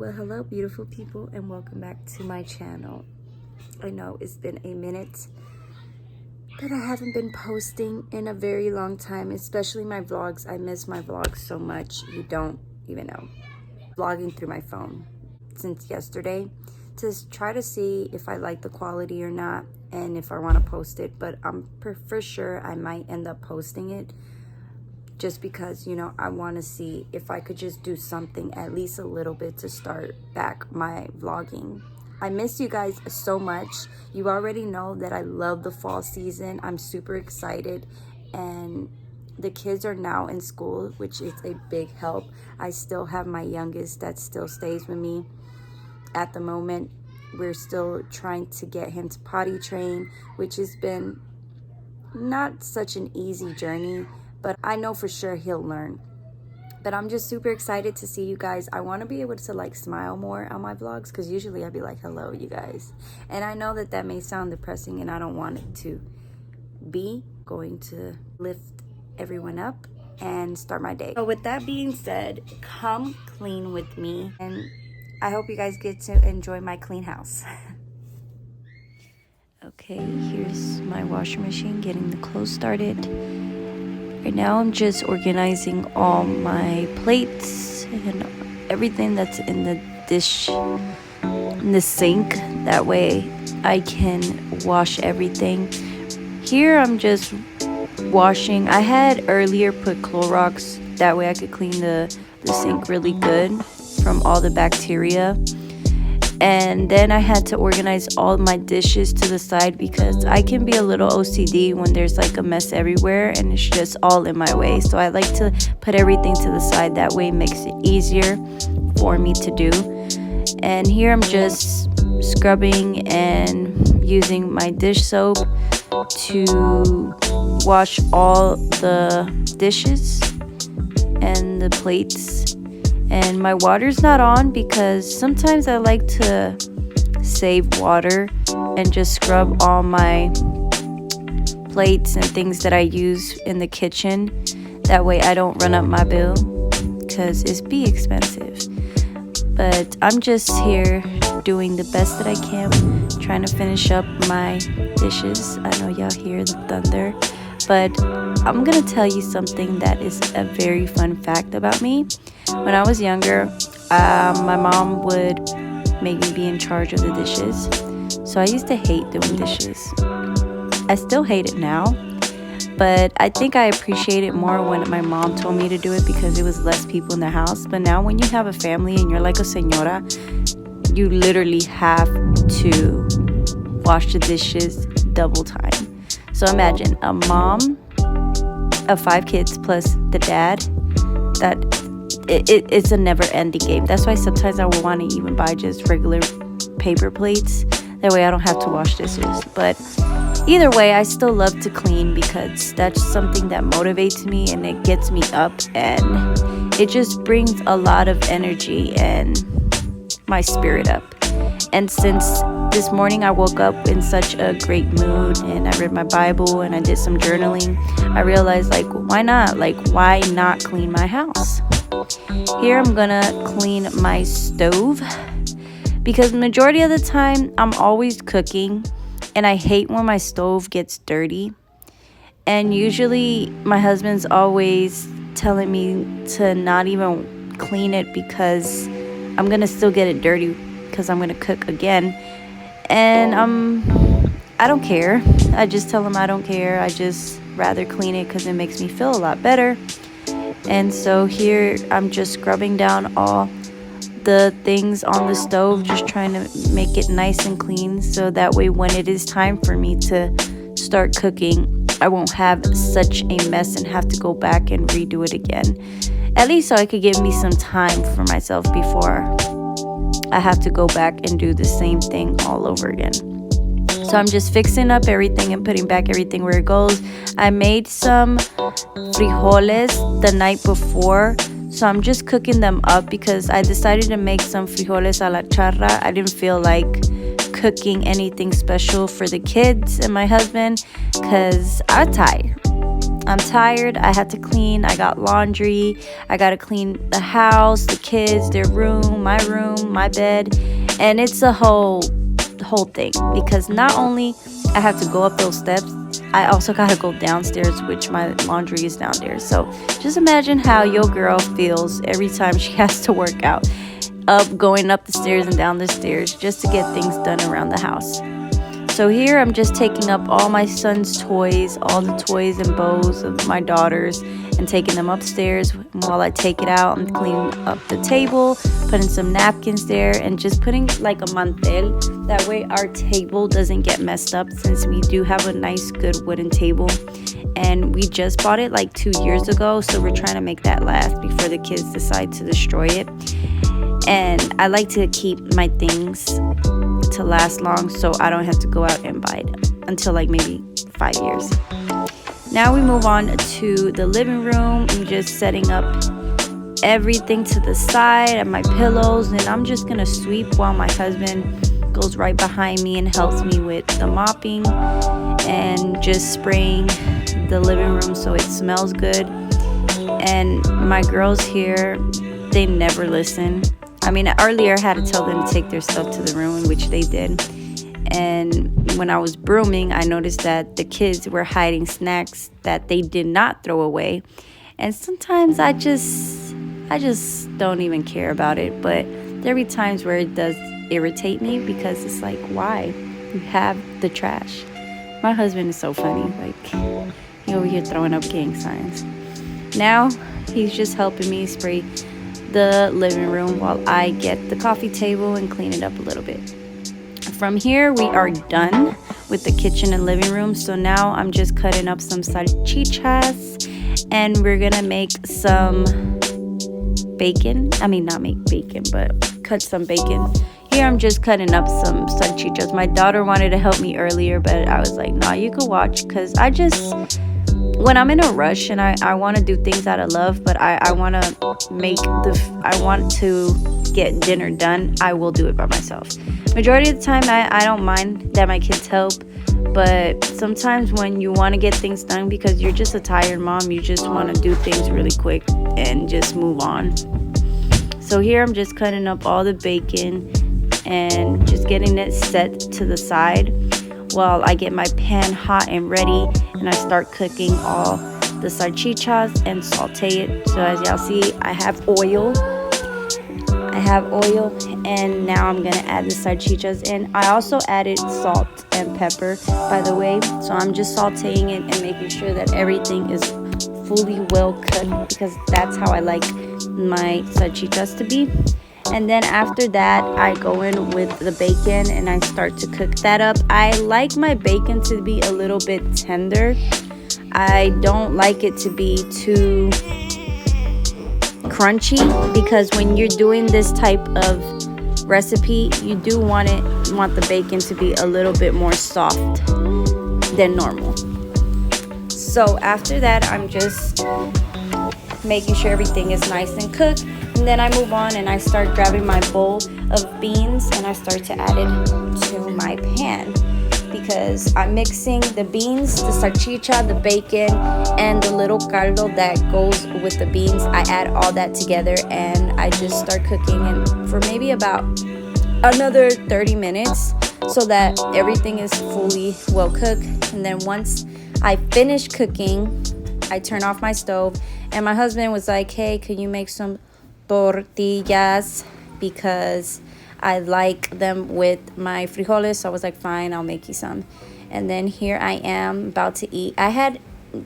Well, hello beautiful people, and welcome back to my channel. I know it's been a minute that I haven't been posting in a very long time, especially my vlogs. I miss my vlogs so much, you don't even know. Vlogging through my phone since yesterday to try to see if I like the quality or not and if I want to post it, but I'm for sure I might end up posting it, just because, you know, I want to see if I could just do something, at least a little bit, to start back my vlogging. I miss you guys so much. You already know that I love the fall season. I'm super excited, and the kids are now in school, which is a big help. I still have my youngest that still stays with me at the moment. We're still trying to get him to potty train, which has been not such an easy journey, but I know for sure he'll learn. But I'm just super excited to see you guys. I want to be able to like smile more on my vlogs, because usually I'd be like, hello you guys, and I know that that may sound depressing and I don't want it to be. Going to lift everyone up and start my day. So with that being said, come clean with me, and I hope you guys get to enjoy my clean house. Okay, here's my washing machine getting the clothes started. Right now I'm just organizing all my plates and everything that's in the dish, in the sink. That way I can wash everything. Here I'm just washing. I had earlier put Clorox, that way I could clean the sink really good from all the bacteria. And then I had to organize all my dishes to the side, because I can be a little OCD when there's like a mess everywhere and it's just all in my way. So I like to put everything to the side. That way it makes it easier for me to do. And here I'm just scrubbing and using my dish soap to wash all the dishes and the plates. And my water's not on because sometimes I like to save water and just scrub all my plates and things that I use in the kitchen. That way I don't run up my bill, because it's be expensive. But I'm just here doing the best that I can, trying to finish up my dishes. I know y'all hear the thunder, but I'm gonna tell you something that is a very fun fact about me. When I was younger, my mom would make me be in charge of the dishes. So I used to hate doing dishes. I still hate it now, but I think I appreciate it more when my mom told me to do it, because it was less people in the house. But now when you have a family and you're like a señora, you literally have to wash the dishes double time. So imagine a mom of 5 kids plus the dad. It's a never-ending game. That's why sometimes I would want to even buy just regular paper plates. That way I don't have to wash dishes. But either way, I still love to clean, because that's something that motivates me and it gets me up, and it just brings a lot of energy and my spirit up. And since this morning I woke up in such a great mood, and I read my Bible and I did some journaling, I realized, like, why not? Like, why not clean my house? Here I'm gonna clean my stove, because majority of the time I'm always cooking, and I hate when my stove gets dirty. And usually my husband's always telling me to not even clean it, because I'm gonna still get it dirty, because I'm gonna cook again. And I don't care. I just tell him I don't care. I just rather clean it because it makes me feel a lot better. And so here I'm just scrubbing down all the things on the stove, just trying to make it nice and clean, so that way when it is time for me to start cooking, I won't have such a mess and have to go back and redo it again. At least so I could give me some time for myself before I have to go back and do the same thing all over again. So I'm just fixing up everything and putting back everything where it goes. I made some frijoles the night before, so I'm just cooking them up, because I decided to make some frijoles a la charra. I didn't feel like cooking anything special for the kids and my husband, because I'm tired. I'm tired. I had to clean. I got laundry. I got to clean the house, the kids, their room, my bed. And it's a whole thing, because not only I have to go up those steps, I also got to go downstairs, which my laundry is downstairs. So just imagine how your girl feels every time she has to work out, going up the stairs and down the stairs just to get things done around the house. So here I'm just taking up all my son's toys, all the toys and bows of my daughters, and taking them upstairs. While I take it out, I'm cleaning up the table, putting some napkins there, and just putting like a mantel. That way our table doesn't get messed up, since we do have a nice good wooden table. And we just bought it like 2 years ago, so we're trying to make that last before the kids decide to destroy it. And I like to keep my things to last long, so I don't have to go out and buy it until like maybe 5 years. Now we move on to the living room. I'm just setting up everything to the side and my pillows, and I'm just gonna sweep while my husband goes right behind me and helps me with the mopping and just spraying the living room so it smells good. And my girls here, they never listen. I mean, earlier I had to tell them to take their stuff to the room, which they did. And when I was brooming, I noticed that the kids were hiding snacks that they did not throw away. And sometimes I just don't even care about it. But there be times where it does irritate me, because it's like, why? You have the trash. My husband is so funny. Like, he over here throwing up gang signs. Now he's just helping me spray the living room while I get the coffee table and clean it up a little bit. From here, we are done with the kitchen and living room. So now I'm just cutting up some salchichas, and we're gonna make some bacon. I mean, not make bacon, but cut some bacon. Here I'm just cutting up some salchichas. My daughter wanted to help me earlier, but I was like, nah, you could watch, because when I'm in a rush and I want to do things out of love, but I want to get dinner done, I will do it by myself. Majority of the time, I don't mind that my kids help, but sometimes when you want to get things done because you're just a tired mom, you just want to do things really quick and just move on. So here I'm just cutting up all the bacon and just getting it set to the side while I get my pan hot and ready, and I start cooking all the salchichas and saute it. So as y'all see, I have oil, and now I'm gonna add the salchichas in. I also added salt and pepper, by the way, so I'm just sauteing it and making sure that everything is fully well cooked, because that's how I like my salchichas to be. And then after that, I go in with the bacon and I start to cook that up. I like my bacon to be a little bit tender. I don't like it to be too crunchy, because when you're doing this type of recipe, you do want the bacon to be a little bit more soft than normal. So after that, I'm just making sure everything is nice and cooked. And then I move on and I start grabbing my bowl of beans and I start to add it to my pan, because I'm mixing the beans, the salchicha, the bacon, and the little caldo that goes with the beans. I add all that together and I just start cooking, and for maybe about another 30 minutes so that everything is fully well cooked. And then once I finish cooking, I turn off my stove, and my husband was like, hey, can you make some tortillas, because I like them with my frijoles. So I was like, fine, I'll make you some. And then here I am about to eat. I had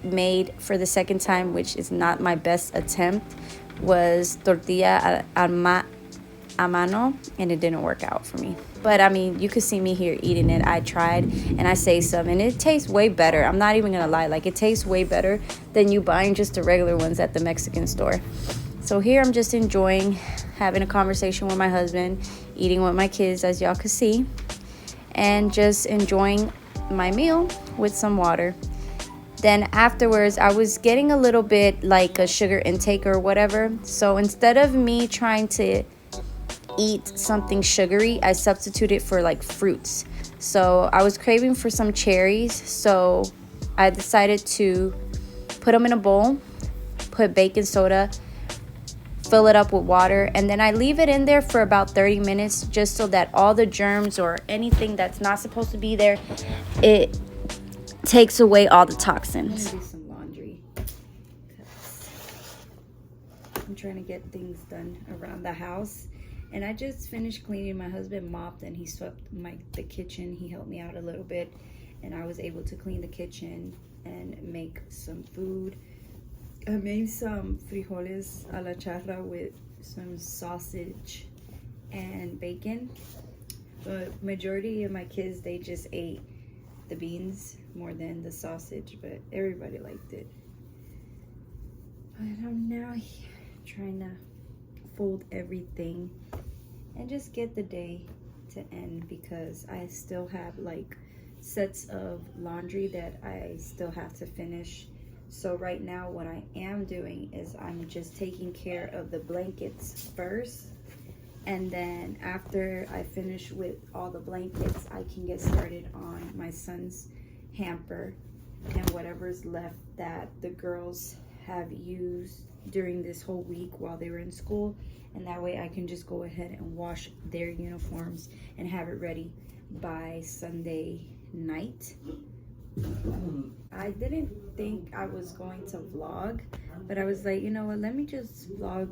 made for the second time, which is not my best attempt, was tortilla a mano, and it didn't work out for me. But I mean, you could see me here eating it. I tried and I say some, and it tastes way better. I'm not even gonna lie, like, it tastes way better than you buying just the regular ones at the Mexican store. So here I'm just enjoying having a conversation with my husband, eating with my kids, as y'all can see, and just enjoying my meal with some water. Then afterwards, I was getting a little bit like a sugar intake or whatever. So instead of me trying to eat something sugary, I substituted for like fruits. So I was craving for some cherries, so I decided to put them in a bowl, put baking soda, fill it up with water, and then I leave it in there for about 30 minutes just so that all the germs or anything that's not supposed to be there, it takes away all the toxins. I'm gonna do some laundry because I'm trying to get things done around the house. And I just finished cleaning. My husband mopped and he swept the kitchen. He helped me out a little bit, and I was able to clean the kitchen and make some food. I made some frijoles a la charra with some sausage and bacon. But majority of my kids, they just ate the beans more than the sausage, but everybody liked it. But I'm now trying to fold everything and just get the day to end because I still have like sets of laundry that I still have to finish. So right now what I am doing is I'm just taking care of the blankets first, and then after I finish with all the blankets, I can get started on my son's hamper and whatever's left that the girls have used during this whole week while they were in school, and that way I can just go ahead and wash their uniforms and have it ready by Sunday night. I didn't think I was going to vlog, but I was like, you know what, let me just vlog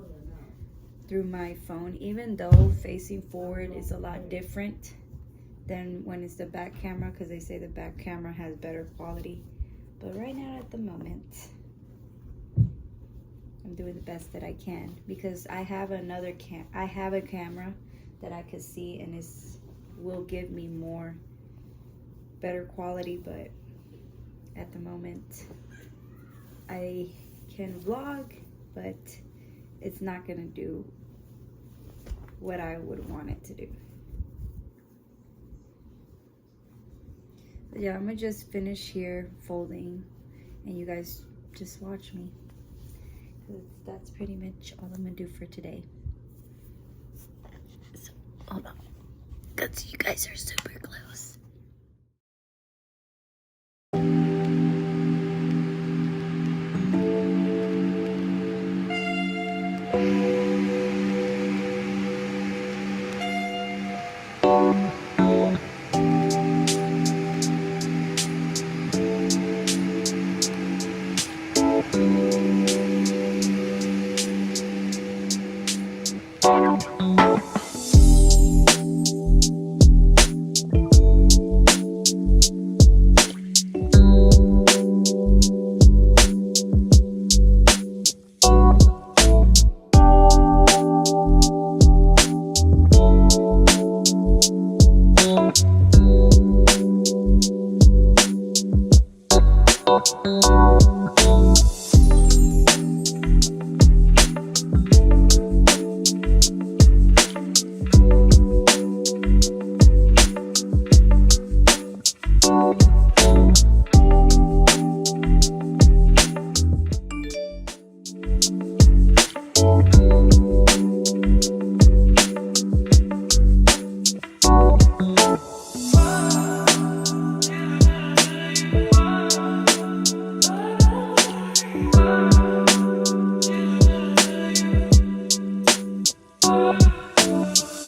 through my phone, even though facing forward is a lot different than when it's the back camera, because they say the back camera has better quality. But right now at the moment I'm doing the best that I can because I have a camera that I could see and will give me better quality, but at the moment I can vlog, but it's not gonna do what I would want it to do. But yeah, I'm gonna just finish here folding and you guys just watch me, because that's pretty much all I'm gonna do for today. So hold on, because you guys are super close.